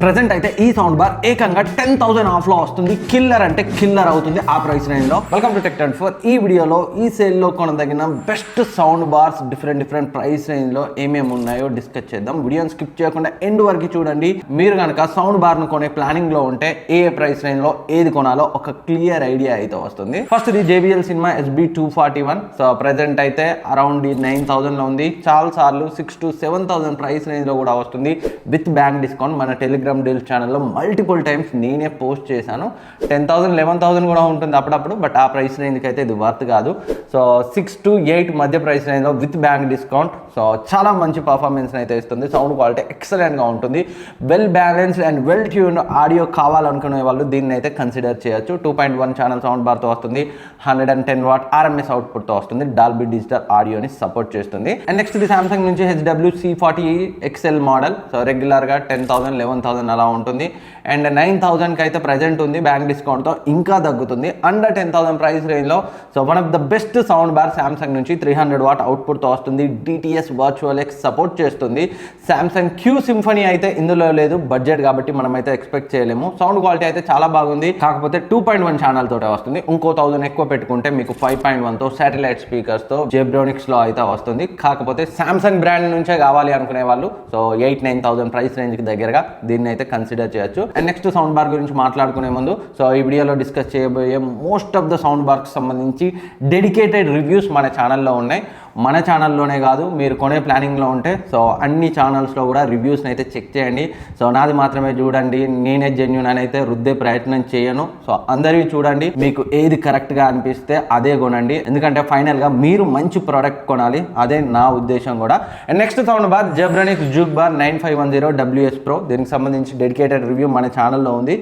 Present అయితే ఈ sound bar ఏకంగా 10,000 ఆఫ్లో వస్తుంది. కిల్లర్ అంటే కిల్లర్ అవుతుంది ఆ ప్రైస్ రేంజ్లో. Welcome to tech 24. ఈ వీడియోలో ఈ సేల్లో కొనదగిన best sound bars different price రేంజ్లో ఏమేమి ఉన్నాయో డిస్కస్ చేద్దాం. వీడియోని స్కిప్ చేయకుండా ఎండ్ వరకు చూడండి. మీరు కనుక సౌండ్ బార్ను కొనే ప్లానింగ్లో ఉంటే ఏ ప్రైస్ రేంజ్లో ఏది కొనాలో ఒక క్లియర్ ఐడియా అయితే వస్తుంది. ఫస్ట్ ఇది JBL cinema SB241. So present అయితే అరౌండ్ 9,000లో ఉంది. చాలా సార్లు 6,000 to 7,000 ప్రైస్ రేంజ్లో కూడా వస్తుంది విత్ బ్యాంక్ డిస్కౌంట్. మన టెలిగ్రామ్ డీల్స్ ఛానల్లో మల్టిపుల్ టైమ్స్ నేనే పోస్ట్ చేశాను. 10,000 11,000 కూడా ఉంటుంది అప్పుడప్పుడు, బట్ ఆ ప్రైస్ రేంజ్కి అయితే ఇది వర్త్ కాదు. సో 6 to 8 మధ్య ప్రైస్ రేంజ్లో విత్ బ్యాంక్ డిస్కౌంట్. సో చాలా మంచి పర్ఫార్మెన్స్ అయితే ఇస్తుంది. సౌండ్ క్వాలిటీ ఎక్సలెంట్గా ఉంటుంది. Well balanced and well tuned audio కావాలనుకునే వాళ్ళు దీన్ని అయితే కన్సిడర్ చేయొచ్చు. 2.1 ఛానల్ సౌండ్ బార్తో వస్తుంది. 110 వాట్ RMS అవుట్పుట్తో వస్తుంది. డాల్బీ డిజిటల్ ఆడియోని సపోర్ట్ చేస్తుంది. అండ్ నెక్స్ట్ ఇది సామ్సంగ్ నుంచి HWC40 XL మోడల్. సో రెగ్యులర్గా 10,000 11,000 అలా ఉంటుంది. అండ్ 9,000కి అయితే ప్రెజెంట్ ఉంది. బ్యాంక్ డిస్కౌంట్తో ఇంకా తగ్గుతుంది. అండర్ 10,000 ప్రైస్ రేంజ్లో so one of the best sound bar Samsung నుంచి 300 వాట్ అవుట్పుట్తో వస్తుంది. DTS వర్చువల్ ఎక్స్ సపోర్ట్ చేస్తుంది. సామ్సంగ్ Q సింఫనీ అయితే ఇందులో లేదు, బడ్జెట్ కాబట్టి మనం అయితే ఎక్స్పెక్ట్ చేయలేము. సౌండ్ క్వాలిటీ అయితే చాలా బాగుంది. కాకపోతే 2.1 ఛానల్ తోటే వస్తుంది. ఇంకో 1000 ఎక్కువ పెట్టుకుంటే మీకు 5.1తో శాటిలైట్ స్పీకర్స్తో జెబ్రానిక్స్లో అయితే వస్తుంది. కాకపోతే సామ్సంగ్ బ్రాండ్ నుంచే కావాలి అనుకునే వాళ్ళు సో 8,000-9,000 ప్రైస్ రేంజ్కి దగ్గరగా దీన్ని అయితే కన్సిడర్ చేయొచ్చు. అండ్ నెక్స్ట్ సౌండ్ బార్ గురించి మాట్లాడుకునే ముందు సో ఈ వీడియోలో డిస్కస్ చేయబోయే మోస్ట్ ఆఫ్ ద సౌండ్ బార్కి సంబంధించి డెడికేటెడ్ రివ్యూస్ మన ఛానల్లో ఉన్నాయి. మన ఛానల్లోనే కాదు, మీరు కొనే ప్లానింగ్లో ఉంటే సో అన్ని ఛానల్స్లో కూడా రివ్యూస్ని అయితే చెక్ చేయండి. సో నాది మాత్రమే చూడండి, నేనే జెన్యూన్ అని అయితే రుద్దే ప్రయత్నం చేయను. సో అందరివి చూడండి, మీకు ఏది కరెక్ట్గా అనిపిస్తే అదే కొనండి. ఎందుకంటే ఫైనల్గా మీరు మంచి ప్రోడక్ట్ కొనాలి, అదే నా ఉద్దేశం కూడా. And next sound bar Zebronics juke bar 9510 WS Pro. దీనికి సంబంధించి డెడికేటెడ్ రివ్యూ మన ఛానల్లో ఉంది.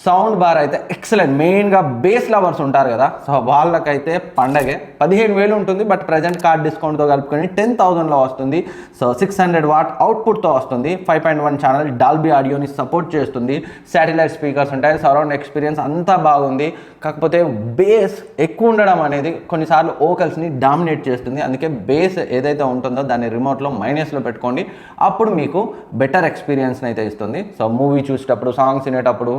సౌండ్ బార్ అయితే ఎక్సలెంట్. మెయిన్గా బేస్ లవర్స్ ఉంటారు కదా, సో వాళ్ళకైతే పండగే. 15,000 ఉంటుంది, బట్ ప్రజెంట్ కార్డ్ డిస్కౌంట్తో కలుపుకొని 10,000లో వస్తుంది. సో 600 వాట్ అవుట్పుట్తో వస్తుంది. 5.1 ఛానల్ డాల్బీ ఆడియోని సపోర్ట్ చేస్తుంది. శాటిలైట్ స్పీకర్స్ ఉంటాయి. సరౌండ్ ఎక్స్పీరియన్స్ అంతా బాగుంది. కాకపోతే బేస్ ఎక్కువ ఉండడం అనేది కొన్నిసార్లు ఓకల్స్ని డామినేట్ చేస్తుంది. అందుకే బేస్ ఏదైతే ఉంటుందో దాన్ని రిమోట్లో మైనస్లో పెట్టుకోండి. అప్పుడు మీకు బెటర్ ఎక్స్పీరియన్స్ని అయితే ఇస్తుంది. సో మూవీ చూసేటప్పుడు, సాంగ్స్ వినేటప్పుడు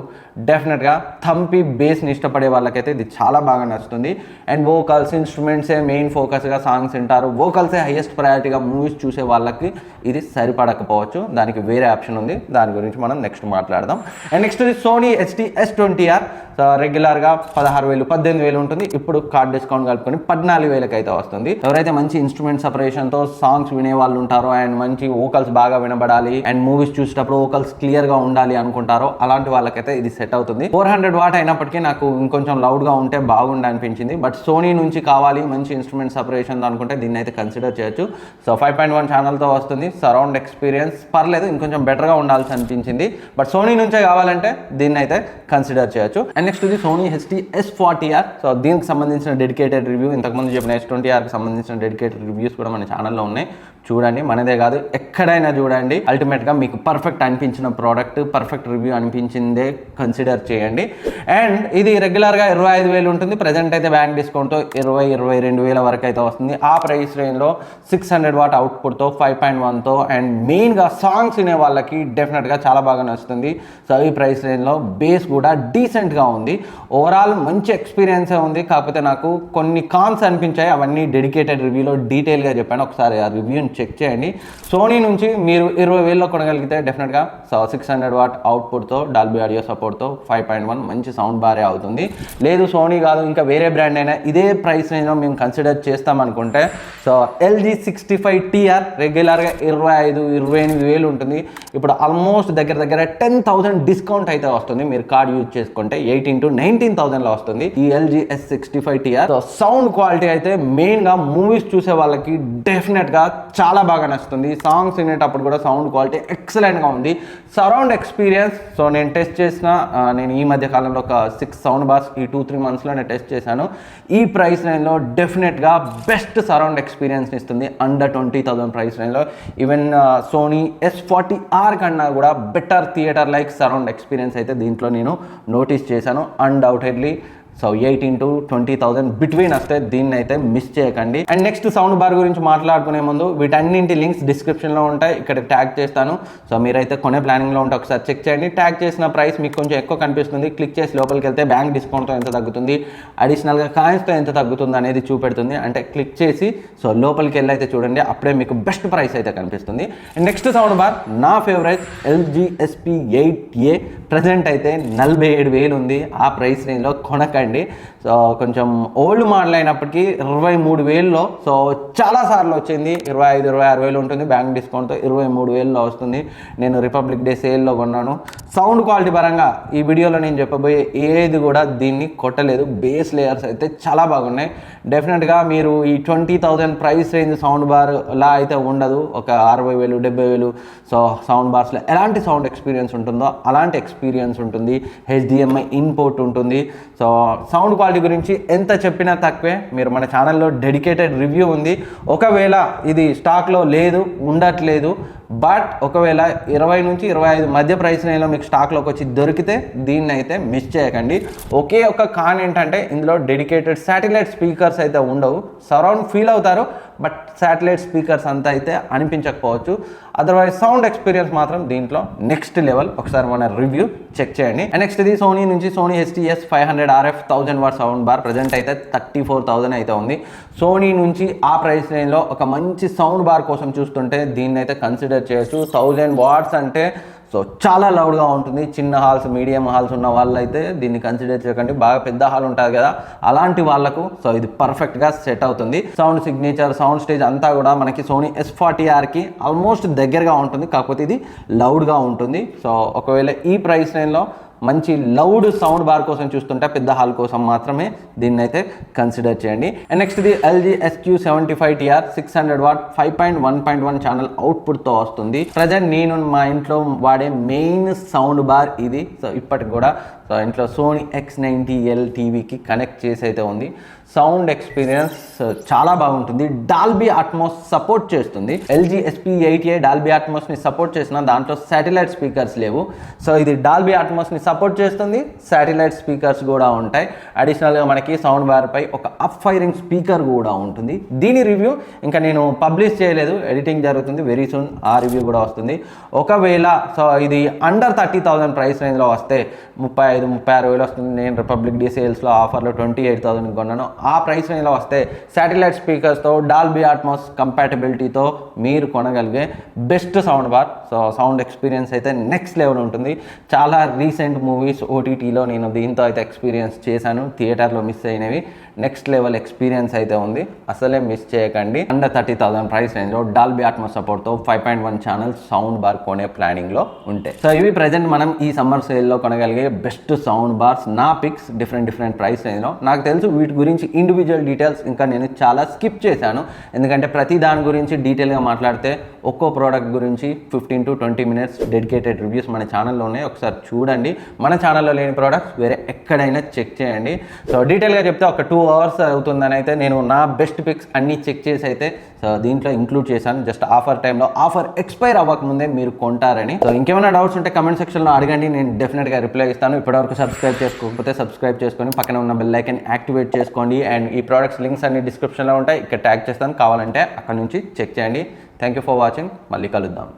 డెఫినెట్గా థంపి బేస్ని ఇష్టపడే వాళ్ళకైతే ఇది చాలా బాగా నచ్చుతుంది. అండ్ వోకల్స్, ఇన్స్ట్రుమెంట్సే మెయిన్ ఫోకస్గా సాంగ్స్ వింటారు. వోకల్సే హైయెస్ట్ ప్రయారిటీగా మూవీస్ చూసే వాళ్ళకి ఇది సరిపడకపోవచ్చు. దానికి వేరే ఆప్షన్ ఉంది, దాని గురించి మనం నెక్స్ట్ మాట్లాడదాం. అండ్ నెక్స్ట్ ఇది సోనీ HD-S20R. సో రెగ్యులర్గా 16,000 18,000 ఉంటుంది. ఇప్పుడు కార్డ్ డిస్కౌంట్ కలుపుకొని 14,000కి అయితే వస్తుంది. ఎవరైతే మంచి ఇన్స్ట్రుమెంట్ సపరేషన్తో సాంగ్స్ వినే వాళ్ళు ఉంటారో అండ్ మంచి వోకల్స్ బాగా వినబడాలి అండ్ మూవీస్ చూసేటప్పుడు వోకల్స్ క్లియర్గా ఉండాలి అనుకుంటారో అలాంటి వాళ్ళకైతే ఇది సెట్ అవుతుంది. 400 వాట్ అయినప్పటికీ నాకు ఇంకొంచెం లౌడ్గా ఉంటే బాగుండి అనిపించింది. బట్ సోనీ నుంచి కావాలి మంచి ఇన్స్ట్రుమెంట్ సపరేషన్ అనుకుంటే దీన్ని అయితే కన్సిడర్ చేయొచ్చు. సో 5.1 ఛానల్తో వస్తుంది. సరౌండ్ ఎక్స్పీరియన్స్ పర్లేదు, ఇంకొంచెం బెటర్గా ఉండాల్సి అనిపించింది. బట్ సోనీ నుంచే కావాలంటే దీన్ని అయితే కన్సిడర్ చేయొచ్చు. అండ్ నెక్స్ట్ ఇది సోనీ HD-S40R. సో దీనికి సంబంధించిన డెడికేటెడ్ రివ్యూ, ఇంతకుముందు చెప్పిన S20Rకి సంబంధించిన డెడికేటెడ్ రివ్యూస్ కూడా మన ఛానల్లో ఉన్నాయి. చూడండి, మనదే కాదు ఎక్కడైనా చూడండి. అల్టిమేట్గా మీకు పర్ఫెక్ట్ అనిపించిన ప్రోడక్ట్, పర్ఫెక్ట్ రివ్యూ అనిపించిందే కన్సిడర్ చేయండి. అండ్ ఇది రెగ్యులర్గా 25,000 ఉంటుంది. ప్రజెంట్ అయితే బ్యాంక్ డిస్కౌంట్తో 22,000 వరకు అయితే వస్తుంది. ఆ ప్రైస్ రేంజ్లో 600 వాట్ అవుట్పుట్తో 5.1తో అండ్ మెయిన్గా సాంగ్స్ వినే వాళ్ళకి డెఫినెట్గా చాలా బాగా నచ్చుతుంది. సో ఈ ప్రైస్ రేంజ్లో బేస్ కూడా డీసెంట్గా ఉంది. ఓవరాల్ మంచి ఎక్స్పీరియన్సే ఉంది. కాకపోతే నాకు కొన్ని కాన్స్ అనిపించాయి, అవన్నీ డెడికేటెడ్ రివ్యూలో డీటెయిల్గా చెప్పాను. ఒకసారి ఆ రివ్యూని చెక్ చేయండి. సోనీ నుంచి మీరు 20,000లో కొనగలిగితే డెఫినెట్గా 600 వాట్ అవుట్పుట్తో డాల్బీ ఆడియో సపోర్ట్తో 5.1 మంచి సౌండ్ బారే అవుతుంది. లేదు సోనీ కాదు ఇంకా వేరే బ్రాండ్ అయినా ఇదే ప్రైస్ రేంజ్లో మేము కన్సిడర్ చేస్తామనుకుంటే సో LG65TR రెగ్యులర్గా 25,000-28,000 ఉంటుంది. ఇప్పుడు ఆల్మోస్ట్ దగ్గర 10,000 డిస్కౌంట్ అయితే వస్తుంది. మీరు కార్డ్ యూజ్ చేసుకుంటే 18,000-19,000లో వస్తుంది ఈ LG-S65TR. సో సౌండ్ క్వాలిటీ అయితే మెయిన్గా మూవీస్ చూసే వాళ్ళకి డెఫినెట్గా చాలా బాగా నచ్చుతుంది. సాంగ్స్ వినేటప్పుడు కూడా సౌండ్ క్వాలిటీ ఎక్సలెంట్గా ఉంది. సరౌండ్ ఎక్స్పీరియన్స్ సో నేను టెస్ట్ చేసిన నేను ఈ మధ్య కాలంలో ఒక 6 సౌండ్ బార్స్ ఈ 2-3 మంత్స్లో నేను టెస్ట్ చేశాను. ఈ ప్రైస్ రేంజ్లో డెఫినెట్గా బెస్ట్ సరౌండ్ ఎక్స్పీరియన్స్ని ఇస్తుంది. అండర్ 20,000 ప్రైస్ రేంజ్లో ఈవెన్ సోనీ S40R కన్నా కూడా better theatre like surround experience అయితే దీంట్లో నేను నోటీస్ చేశాను. అన్డౌటెడ్లీ సో 18,000 to 20,000 బిట్వీన్ వస్తే దీన్ని అయితే మిస్ చేయకండి. అండ్ నెక్స్ట్ సౌండ్ బార్ గురించి మాట్లాడుకునే ముందు వీటన్నింటి లింక్స్ డిస్క్రిప్షన్లో ఉంటాయి, ఇక్కడ ట్యాగ్ చేస్తాను. సో మీరైతే కొనే ప్లానింగ్లో ఉంటే ఒకసారి చెక్ చేయండి. ట్యాగ్ చేసిన ప్రైస్ మీకు కొంచెం ఎక్కువ కనిపిస్తుంది, క్లిక్ చేసి లోపలికి వెళ్తే బ్యాంక్ డిస్కౌంట్తో ఎంత తగ్గుతుంది, అడిషనల్గా కాయిన్స్తో ఎంత తగ్గుతుంది అనేది చూపెడుతుంది. అంటే క్లిక్ చేసి సో లోపలికి వెళ్ళి అయితే చూడండి, అప్పుడే మీకు బెస్ట్ ప్రైస్ అయితే కనిపిస్తుంది. అండ్ నెక్స్ట్ సౌండ్ బార్ నా ఫేవరెట్ LG SP8A. ప్రజెంట్ అయితే 47,000 ఉంది. ఆ ప్రైస్ రేంజ్లో కొనకండి. సో కొంచెం ఓల్డ్ మోడల్ అయినప్పటికీ 23,000లో సో చాలాసార్లు వచ్చింది. 25,000-26,000 ఉంటుంది, బ్యాంక్ డిస్కౌంట్తో 23,000లో వస్తుంది. నేను రిపబ్లిక్ డే సేల్లో కొన్నాను. సౌండ్ క్వాలిటీ పరంగా ఈ వీడియోలో నేను చెప్పబోయే ఏది కూడా దీన్ని కొట్టలేదు. బేస్ లేయర్స్ అయితే చాలా బాగున్నాయి. డెఫినెట్గా మీరు ఈ 20,000 ప్రైస్ రేంజ్ సౌండ్ బార్ లా అయితే ఉండదు. ఒక 60,000, 70,000 సో సౌండ్ బార్స్లో ఎలాంటి సౌండ్ ఎక్స్పీరియన్స్ ఉంటుందో అలాంటి ఎక్స్పీరియన్స్ ఉంటుంది. HDMI ఇన్పుట్ ఉంటుంది. సో సౌండ్ క్వాలిటీ గురించి ఎంత చెప్పినా తక్కువే. మీరు మన ఛానల్లో డెడికేటెడ్ రివ్యూ ఉంది. ఒకవేళ ఇది స్టాక్లో లేదు, ఉండట్లేదు, బట్ ఒకవేళ 20 నుంచి 25 మధ్య ప్రైస్ రేంజ్లో మీకు స్టాక్లోకి వచ్చి దొరికితే దీన్ని అయితే మిస్ చేయకండి. ఒకే ఒక కాన్ ఏంటంటే ఇందులో డెడికేటెడ్ శాటిలైట్ స్పీకర్స్ అయితే ఉండవు. సరౌండ్ ఫీల్ అవుతారు, బట్ శాటిలైట్ స్పీకర్స్ అంతా అయితే అనిపించకపోవచ్చు. అదర్వైజ్ సౌండ్ ఎక్స్పీరియన్స్ మాత్రం దీంట్లో నెక్స్ట్ లెవెల్. ఒకసారి మన రివ్యూ చెక్ చేయండి. అండ్ నెక్స్ట్ ఇది సోనీ నుంచి Sony STS 500 RF 1000 watt sound bar. Present అయితే 34,000 అయితే ఉంది. సోనీ నుంచి ఆ ప్రైస్ రేంజ్లో ఒక మంచి సౌండ్ బార్ కోసం చూస్తుంటే దీన్ని అయితే కన్సిడర్ చేయొచ్చు. 1000 వాట్స్ అంటే సో చాలా లౌడ్గా ఉంటుంది. చిన్న హాల్స్, మీడియం హాల్స్ ఉన్న వాళ్ళు అయితే దీన్ని కన్సిడర్ చేయకండి. బాగా పెద్ద హాల్ ఉంటుంది కదా, అలాంటి వాళ్ళకు సో ఇది పర్ఫెక్ట్గా సెట్ అవుతుంది. సౌండ్ సిగ్నేచర్, సౌండ్ స్టేజ్ అంతా కూడా మనకి సోనీ S40Rకి ఆల్మోస్ట్ దగ్గరగా ఉంటుంది, కాకపోతే ఇది లౌడ్గా ఉంటుంది. సో ఒకవేళ ఈ ప్రైస్ రేంజ్లో మంచి లౌడ్ సౌండ్ బార్ కోసం చూస్తుంటే పెద్ద హాల్ కోసం మాత్రమే దీన్ని అయితే కన్సిడర్ చేయండి. అండ్ నెక్స్ట్ ఇది LG SQ75TR 600 వాట్ 5.1.1 ఛానల్ అవుట్పుట్తో వస్తుంది. ప్రజెంట్ నేను మా ఇంట్లో వాడే మెయిన్ సౌండ్ బార్ ఇది. సో ఇప్పటికి కూడా సో ఇంట్లో సోనీ X90L టీవీకి కనెక్ట్ చేసి అయితే ఉంది. సౌండ్ ఎక్స్పీరియన్స్ చాలా బాగుంటుంది. డాల్బీ అట్మాస్ సపోర్ట్ చేస్తుంది. LG SP8A డాల్బీ అట్మాస్ని సపోర్ట్ చేసిన దాంట్లో శాటిలైట్ స్పీకర్స్ లేవు. సో ఇది డాల్బీ అట్మాస్ని సపోర్ట్ చేస్తుంది, శాటిలైట్ స్పీకర్స్ కూడా ఉంటాయి. అడిషనల్గా మనకి సౌండ్ బార్ పై ఒక అప్ ఫైరింగ్ స్పీకర్ కూడా ఉంటుంది. దీని రివ్యూ ఇంకా నేను పబ్లిష్ చేయలేదు, ఎడిటింగ్ జరుగుతుంది, వెరీ సూన్ ఆ రివ్యూ కూడా వస్తుంది. ఒకవేళ సో ఇది అండర్ 30,000 ప్రైస్ రేంజ్లో వస్తే 35,000-36,000 వస్తుంది. నేను రిపబ్లిక్ డే సేల్స్లో ఆఫర్లో 28,000 కొన్నాను. ఆ ప్రైస్ రేంజ్లో వస్తే శాటిలైట్ స్పీకర్స్తో డాల్బీ అట్మాస్ కంపాటబిలిటీతో మీరు కొనగలిగే best sound bar. So sound experience అయితే నెక్స్ట్ లెవెల్ ఉంటుంది. చాలా రీసెంట్ మూవీస్ OTTలో నేను దీంతో అయితే ఎక్స్పీరియన్స్ చేశాను, థియేటర్లో మిస్ అయినవి. నెక్స్ట్ లెవెల్ ఎక్స్పీరియన్స్ అయితే ఉంది, అసలే మిస్ చేయకండి. అండర్ 30,000 ప్రైస్ రేంజ్లో డాల్బీ అట్మాస్ సపోర్ట్తో 5.1 ఛానల్ సౌండ్ బార్ కొనే ప్లానింగ్లో ఉంటే సో ఇవి ప్రజెంట్ మనం ఈ సమ్మర్ సేల్లో కొనగలిగే బెస్ట్ సౌండ్ బార్స్. నా పిక్స్ డిఫరెంట్ ప్రైస్ రేంజ్లో. నాకు తెలుసు వీటి గురించి ఇండివిజువల్ డీటెయిల్స్ ఇంకా నేను చాలా స్కిప్ చేశాను, ఎందుకంటే ప్రతి దాని గురించి డీటెయిల్గా మాట్లాడితే ఒక్కో ప్రోడక్ట్ గురించి 15 to 20 మినిట్స్ డెడికేటెడ్ రివ్యూస్ మన ఛానల్లో ఉన్నాయి, ఒకసారి చూడండి. మన ఛానల్లో లేని ప్రోడక్ట్స్ వేరే ఎక్కడైనా చెక్ చేయండి. సో డీటెయిల్గా చెప్తే ఒక 2 hours అవుతుందని అయితే నేను నా బెస్ట్ పిక్స్ అన్నీ చెక్ చేసి అయితే సో దీంట్లో ఇంక్లూడ్ చేశాను. జస్ట్ ఆఫర్ టైంలో ఆఫర్ ఎక్స్పైర్ అవ్వకముందే మీరు కొంటారని. సో ఇంకేమైనా డౌట్స్ ఉంటే కమెంట్ సెక్షన్లో అడగండి, నేను డెఫినెట్గా రిప్లై ఇస్తాను. ఇప్పటివరకు సబ్స్క్రైబ్ చేసుకోకపోతే సబ్స్క్రైబ్ చేసుకొని పక్కన ఉన్న బెల్ ఐకాన్ యాక్టివేట్ చేసుకోండి. అండ్ ఈ ప్రోడక్ట్స్ లింక్స్ అన్ని డిస్క్రిప్షన్లో ఉంటాయి, ఇక్కడ ట్యాగ్ చేస్తాను, కావాలంటే అక్కడ నుంచి చెక్ చేయండి. Thank you for watching. మళ్ళీ కలుద్దాం.